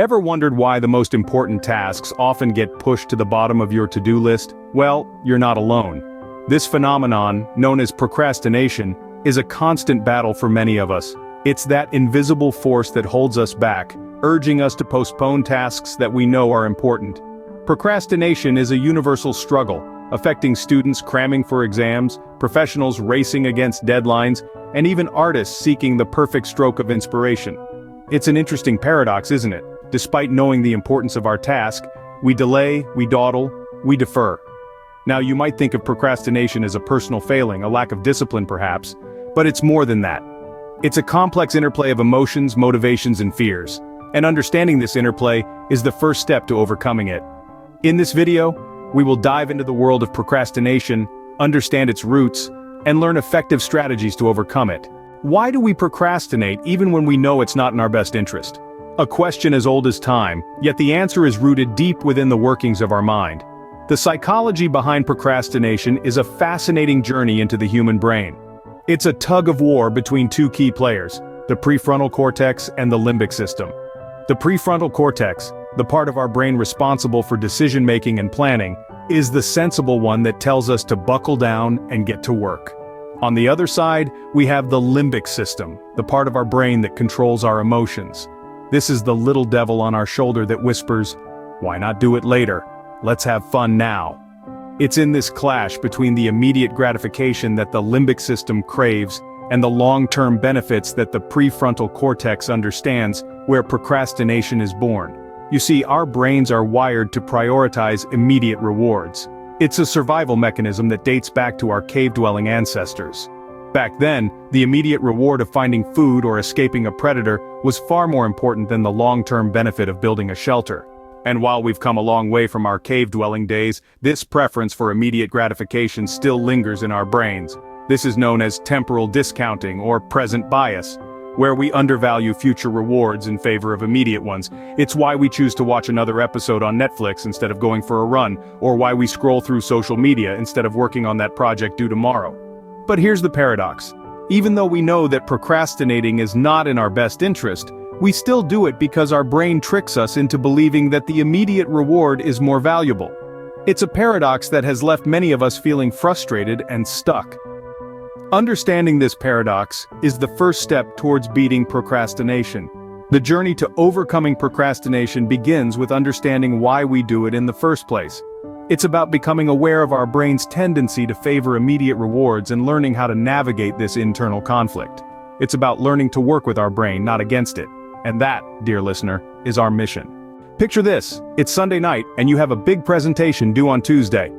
Ever wondered why the most important tasks often get pushed to the bottom of your to-do list? Well, you're not alone. This phenomenon, known as procrastination, is a constant battle for many of us. It's that invisible force that holds us back, urging us to postpone tasks that we know are important. Procrastination is a universal struggle, affecting students cramming for exams, professionals racing against deadlines, and even artists seeking the perfect stroke of inspiration. It's an interesting paradox, isn't it? Despite knowing the importance of our task, we delay, we dawdle, we defer. Now you might think of procrastination as a personal failing, a lack of discipline perhaps, but it's more than that. It's a complex interplay of emotions, motivations, and fears. And understanding this interplay is the first step to overcoming it. In this video, we will dive into the world of procrastination, understand its roots, and learn effective strategies to overcome it. Why do we procrastinate even when we know it's not in our best interest? A question as old as time, yet the answer is rooted deep within the workings of our mind. The psychology behind procrastination is a fascinating journey into the human brain. It's a tug-of-war between two key players, the prefrontal cortex and the limbic system. The prefrontal cortex, the part of our brain responsible for decision-making and planning, is the sensible one that tells us to buckle down and get to work. On the other side, we have the limbic system, the part of our brain that controls our emotions. This is the little devil on our shoulder that whispers, "Why not do it later? Let's have fun now." It's in this clash between the immediate gratification that the limbic system craves and the long-term benefits that the prefrontal cortex understands where procrastination is born. You see, our brains are wired to prioritize immediate rewards. It's a survival mechanism that dates back to our cave-dwelling ancestors. Back then, the immediate reward of finding food or escaping a predator was far more important than the long-term benefit of building a shelter. And while we've come a long way from our cave-dwelling days, this preference for immediate gratification still lingers in our brains. This is known as temporal discounting or present bias, where we undervalue future rewards in favor of immediate ones. It's why we choose to watch another episode on Netflix instead of going for a run, or why we scroll through social media instead of working on that project due tomorrow. But here's the paradox. Even though we know that procrastinating is not in our best interest, we still do it because our brain tricks us into believing that the immediate reward is more valuable. It's a paradox that has left many of us feeling frustrated and stuck. Understanding this paradox is the first step towards beating procrastination. The journey to overcoming procrastination begins with understanding why we do it in the first place. It's about becoming aware of our brain's tendency to favor immediate rewards and learning how to navigate this internal conflict. It's about learning to work with our brain, not against it. And that, dear listener, is our mission. Picture this, it's Sunday night and you have a big presentation due on Tuesday.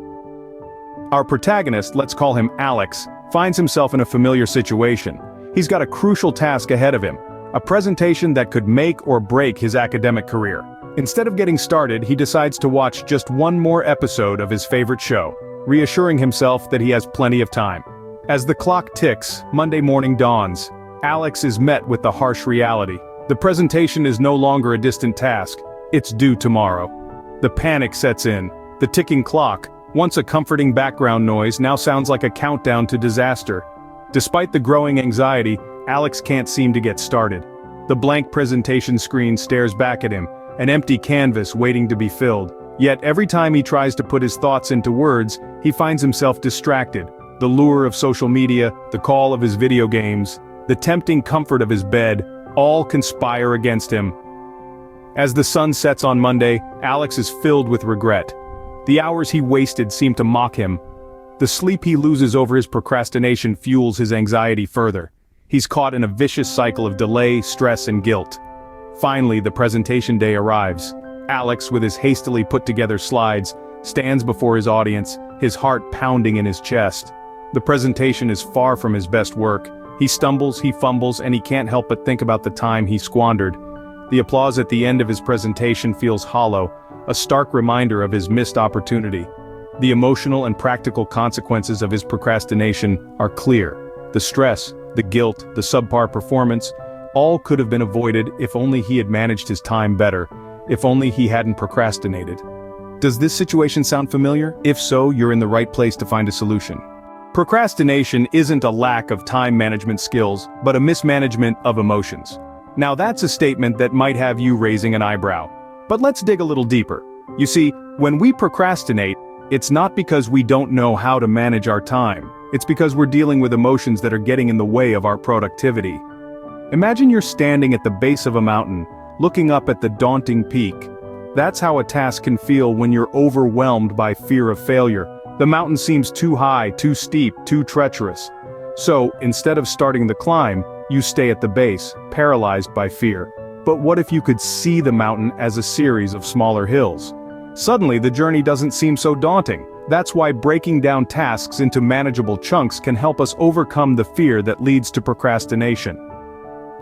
Our protagonist, let's call him Alex, finds himself in a familiar situation. He's got a crucial task ahead of him, a presentation that could make or break his academic career. Instead of getting started, he decides to watch just one more episode of his favorite show, reassuring himself that he has plenty of time. As the clock ticks, Monday morning dawns. Alex is met with the harsh reality. The presentation is no longer a distant task, it's due tomorrow. The panic sets in. The ticking clock, once a comforting background noise, now sounds like a countdown to disaster. Despite the growing anxiety, Alex can't seem to get started. The blank presentation screen stares back at him, an empty canvas waiting to be filled. Yet every time he tries to put his thoughts into words, he finds himself distracted. The lure of social media, the call of his video games, the tempting comfort of his bed, all conspire against him. As the sun sets on Monday, Alex is filled with regret. The hours he wasted seem to mock him. The sleep he loses over his procrastination fuels his anxiety further. He's caught in a vicious cycle of delay, stress, and guilt. Finally, the presentation day arrives. Alex, with his hastily put-together slides, stands before his audience, his heart pounding in his chest. The presentation is far from his best work. He stumbles, he fumbles, and he can't help but think about the time he squandered. The applause at the end of his presentation feels hollow, a stark reminder of his missed opportunity. The emotional and practical consequences of his procrastination are clear. The stress, the guilt, the subpar performance, all could have been avoided if only he had managed his time better, if only he hadn't procrastinated. Does this situation sound familiar? If so, you're in the right place to find a solution. Procrastination isn't a lack of time management skills, but a mismanagement of emotions. Now that's a statement that might have you raising an eyebrow. But let's dig a little deeper. You see, when we procrastinate, it's not because we don't know how to manage our time. It's because we're dealing with emotions that are getting in the way of our productivity. Imagine you're standing at the base of a mountain, looking up at the daunting peak. That's how a task can feel when you're overwhelmed by fear of failure. The mountain seems too high, too steep, too treacherous. So, instead of starting the climb, you stay at the base, paralyzed by fear. But what if you could see the mountain as a series of smaller hills? Suddenly the journey doesn't seem so daunting. That's why breaking down tasks into manageable chunks can help us overcome the fear that leads to procrastination.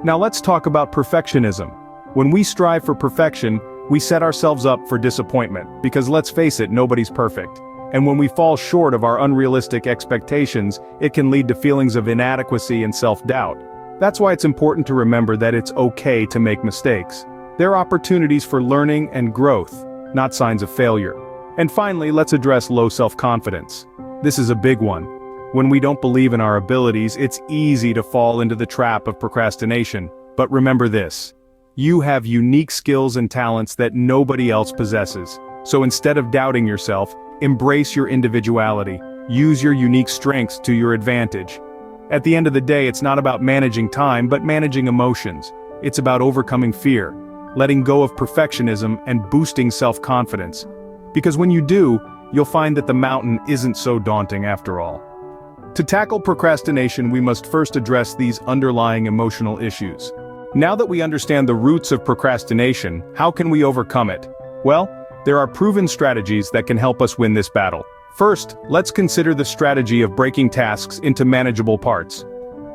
Now let's talk about perfectionism. When we strive for perfection, we set ourselves up for disappointment, because let's face it, nobody's perfect. And when we fall short of our unrealistic expectations, it can lead to feelings of inadequacy and self-doubt. That's why it's important to remember that it's okay to make mistakes. They're opportunities for learning and growth, not signs of failure. And finally, let's address low self-confidence. This is a big one. When we don't believe in our abilities, it's easy to fall into the trap of procrastination. But remember this: you have unique skills and talents that nobody else possesses. So instead of doubting yourself, embrace your individuality. Use your unique strengths to your advantage. At the end of the day, it's not about managing time, but managing emotions. It's about overcoming fear, letting go of perfectionism, and boosting self-confidence. Because when you do, you'll find that the mountain isn't so daunting after all. To tackle procrastination, we must first address these underlying emotional issues. Now that we understand the roots of procrastination, how can we overcome it? Well, there are proven strategies that can help us win this battle. First, let's consider the strategy of breaking tasks into manageable parts.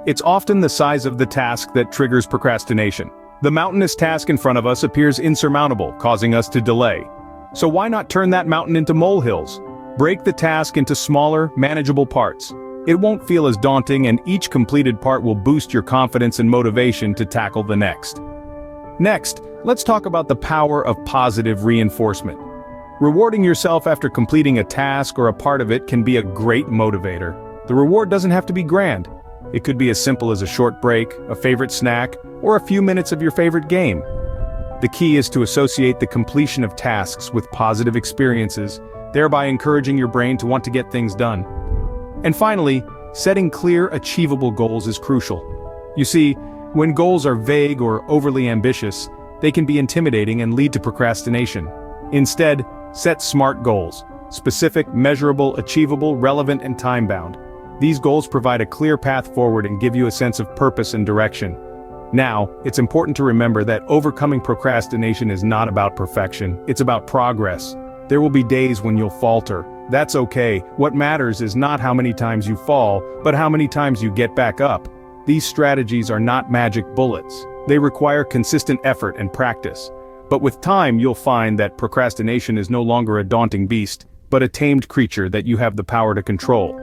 It's often the size of the task that triggers procrastination. The mountainous task in front of us appears insurmountable, causing us to delay. So why not turn that mountain into molehills? Break the task into smaller, manageable parts. It won't feel as daunting, and each completed part will boost your confidence and motivation to tackle the next. Next, let's talk about the power of positive reinforcement. Rewarding yourself after completing a task or a part of it can be a great motivator. The reward doesn't have to be grand. It could be as simple as a short break, a favorite snack, or a few minutes of your favorite game. The key is to associate the completion of tasks with positive experiences, thereby encouraging your brain to want to get things done. And finally, setting clear, achievable goals is crucial. You see, when goals are vague or overly ambitious, they can be intimidating and lead to procrastination. Instead, set SMART goals: specific, measurable, achievable, relevant, and time-bound. These goals provide a clear path forward and give you a sense of purpose and direction. Now, it's important to remember that overcoming procrastination is not about perfection, it's about progress. There will be days when you'll falter. That's okay. What matters is not how many times you fall, but how many times you get back up. These strategies are not magic bullets. They require consistent effort and practice. But with time, you'll find that procrastination is no longer a daunting beast, but a tamed creature that you have the power to control.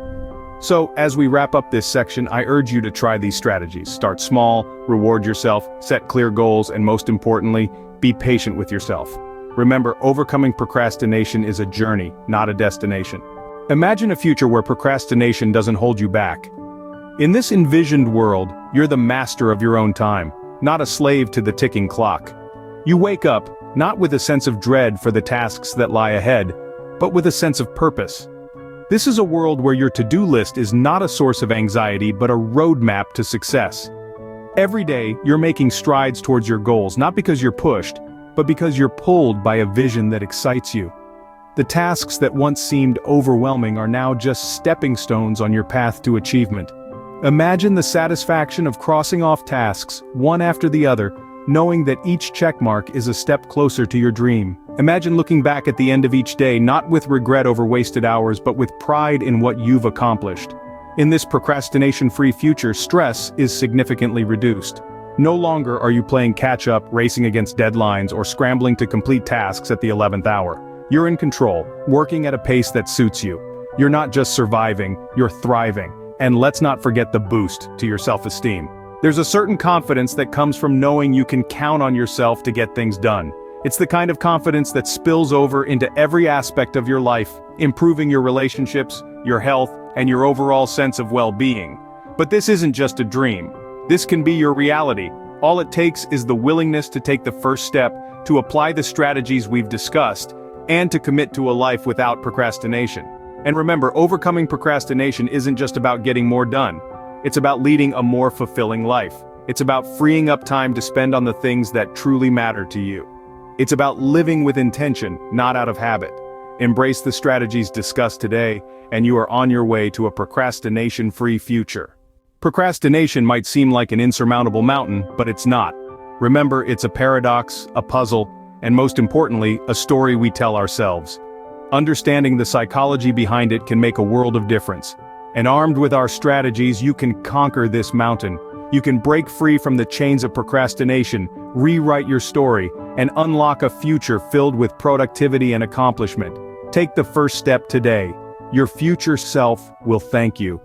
So, as we wrap up this section, I urge you to try these strategies. Start small, reward yourself, set clear goals, and most importantly, be patient with yourself. Remember, overcoming procrastination is a journey, not a destination. Imagine a future where procrastination doesn't hold you back. In this envisioned world, you're the master of your own time, not a slave to the ticking clock. You wake up, not with a sense of dread for the tasks that lie ahead, but with a sense of purpose. This is a world where your to-do list is not a source of anxiety but a roadmap to success. Every day, you're making strides towards your goals, not because you're pushed, but because you're pulled by a vision that excites you. The tasks that once seemed overwhelming are now just stepping stones on your path to achievement. Imagine the satisfaction of crossing off tasks, one after the other, knowing that each checkmark is a step closer to your dream. Imagine looking back at the end of each day not with regret over wasted hours but with pride in what you've accomplished. In this procrastination-free future, stress is significantly reduced. No longer are you playing catch-up, racing against deadlines, or scrambling to complete tasks at the 11th hour. You're in control, working at a pace that suits you. You're not just surviving, you're thriving. And let's not forget the boost to your self-esteem. There's a certain confidence that comes from knowing you can count on yourself to get things done. It's the kind of confidence that spills over into every aspect of your life, improving your relationships, your health, and your overall sense of well-being. But this isn't just a dream. This can be your reality. All it takes is the willingness to take the first step, to apply the strategies we've discussed, and to commit to a life without procrastination. And remember, overcoming procrastination isn't just about getting more done. It's about leading a more fulfilling life. It's about freeing up time to spend on the things that truly matter to you. It's about living with intention, not out of habit. Embrace the strategies discussed today, and you are on your way to a procrastination-free future. Procrastination might seem like an insurmountable mountain, but it's not. Remember, it's a paradox, a puzzle, and most importantly, a story we tell ourselves. Understanding the psychology behind it can make a world of difference. And armed with our strategies, you can conquer this mountain. You can break free from the chains of procrastination, rewrite your story, and unlock a future filled with productivity and accomplishment. Take the first step today. Your future self will thank you.